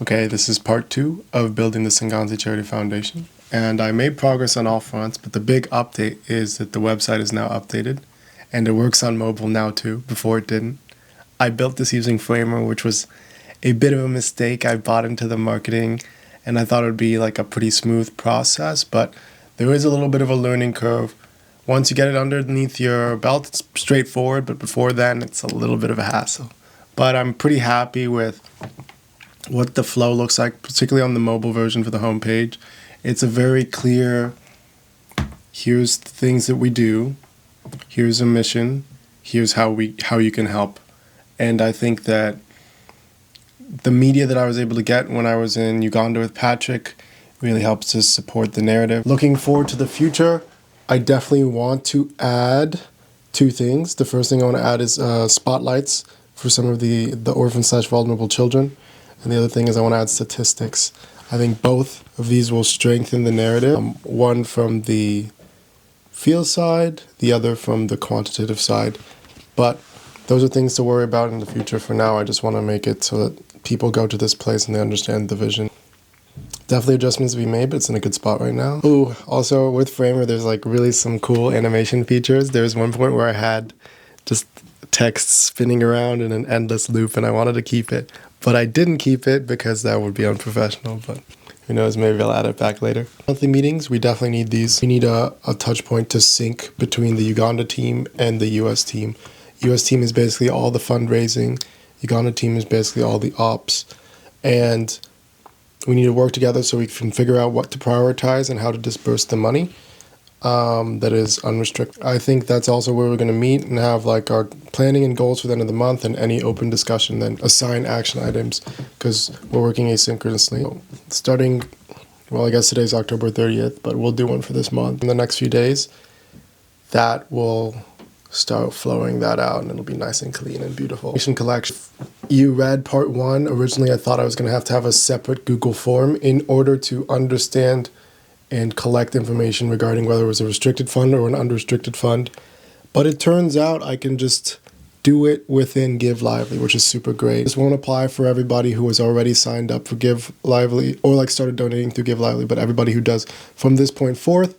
Okay, this is part 2 of building the Ssengonzi Charity Foundation, and I made progress on all fronts, but the big update is that the website is now updated, and it works on mobile now too. Before it didn't. I built this using Framer, which was a bit of a mistake. I bought into the marketing, and I thought it would be like a pretty smooth process, but there is a little bit of a learning curve. Once you get it underneath your belt, it's straightforward, but before then, it's a little bit of a hassle. But I'm pretty happy with what the flow looks like, particularly on the mobile version for the homepage. It's a very clear, here's the things that we do, here's a mission, here's how you can help. And I think that the media that I was able to get when I was in Uganda with Patrick really helps to support the narrative. Looking forward to the future, I definitely want to add 2 things. The first thing I want to add is spotlights for some of the orphan/vulnerable children. And the other thing is I want to add statistics. I think both of these will strengthen the narrative. One from the feel side, the other from the quantitative side. But those are things to worry about in the future. For now, I just want to make it so that people go to this place and they understand the vision. Definitely adjustments to be made, but it's in a good spot right now. Ooh, also with Framer, there's like really some cool animation features. There's one point where I had just text spinning around in an endless loop, and I wanted to keep it. But I didn't keep it because that would be unprofessional, but who knows, maybe I'll add it back later. Monthly meetings, we definitely need these. We need a touch point to sync between the Uganda team and the US team. US team is basically all the fundraising. Uganda team is basically all the ops. And we need to work together so we can figure out what to prioritize and how to disperse the money. That is unrestricted. I think that's also where we're going to meet and have like our planning and goals for the end of the month, and any open discussion, then assign action items, because we're working asynchronously. Starting, well, I guess today's October 30th, but we'll do one for this month. In the next few days, that will start flowing that out, and it'll be nice and clean and beautiful. Collection. You read part 1. Originally, I thought I was going to have a separate Google form in order to understand and collect information regarding whether it was a restricted fund or an unrestricted fund. But it turns out I can just do it within Give Lively, which is super great. This won't apply for everybody who has already signed up for Give Lively or like started donating through Give Lively, but everybody who does from this point forth,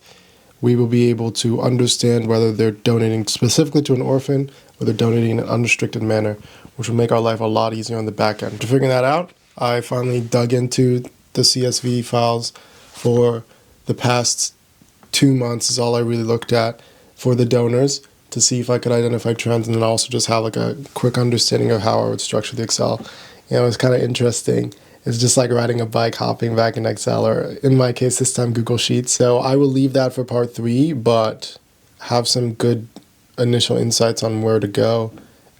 we will be able to understand whether they're donating specifically to an orphan or they're donating in an unrestricted manner, which will make our life a lot easier on the back end. To figure that out, I finally dug into the CSV files for the past 2 months is all I really looked at for the donors to see if I could identify trends, and then also just have like a quick understanding of how I would structure the Excel. It's kind of interesting. It's just like riding a bike, hopping back in Excel, or in my case this time Google Sheets. So I will leave that for part 3, but have some good initial insights on where to go.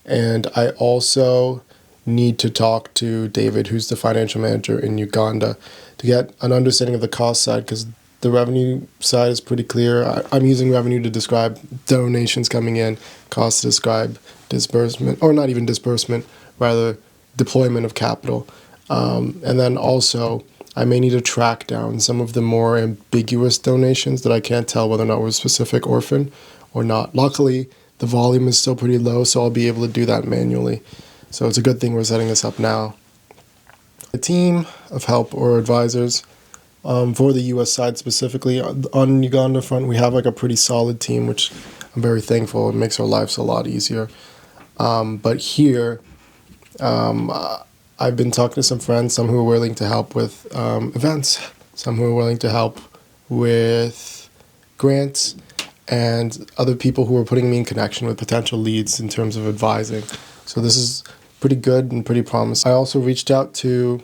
And I also need to talk to David, who's the financial manager in Uganda, to get an understanding of the cost side, because the revenue side is pretty clear. I'm using revenue to describe donations coming in, cost to describe disbursement, or not even disbursement, rather deployment of capital. And then also, I may need to track down some of the more ambiguous donations that I can't tell whether or not we're a specific orphan or not. Luckily, the volume is still pretty low, so I'll be able to do that manually. So it's a good thing we're setting this up now. A team of help or advisors. For the U.S. side specifically, on Uganda front, we have like a pretty solid team, which I'm very thankful. It makes our lives a lot easier. But here, I've been talking to some friends, some who are willing to help with events, some who are willing to help with grants, and other people who are putting me in connection with potential leads in terms of advising. So this is pretty good and pretty promising. I also reached out to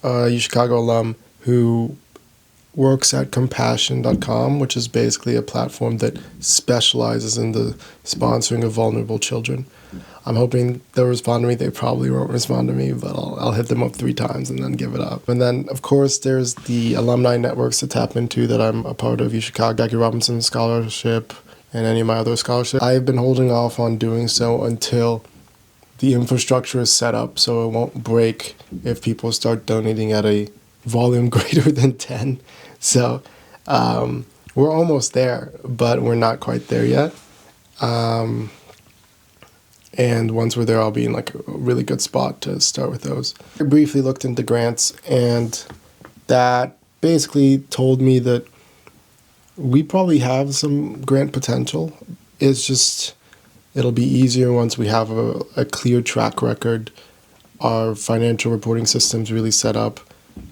a Chicago alum who works at compassion.com, which is basically a platform that specializes in the sponsoring of vulnerable children. I'm hoping they'll respond to me. They probably won't respond to me, but I'll hit them up 3 times and then give it up. And then, of course, there's the alumni networks to tap into that I'm a part of, UChicago, Jackie Robinson Scholarship, and any of my other scholarships. I've been holding off on doing so until the infrastructure is set up so it won't break if people start donating at a volume greater than 10. So we're almost there, but we're not quite there yet. And once we're there, I'll be in like a really good spot to start with those. I briefly looked into grants, and that basically told me that we probably have some grant potential. It's just, it'll be easier once we have a clear track record, our financial reporting system's really set up,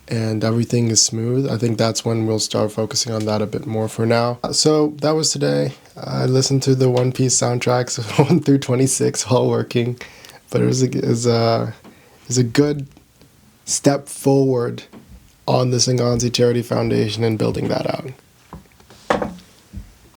and everything is smooth. I think that's when we'll start focusing on that a bit more. For now, so that was today. I listened to the One Piece soundtracks 1 through 26 while working, but it was a good step forward on the Ssengonzi Charity Foundation and building that out.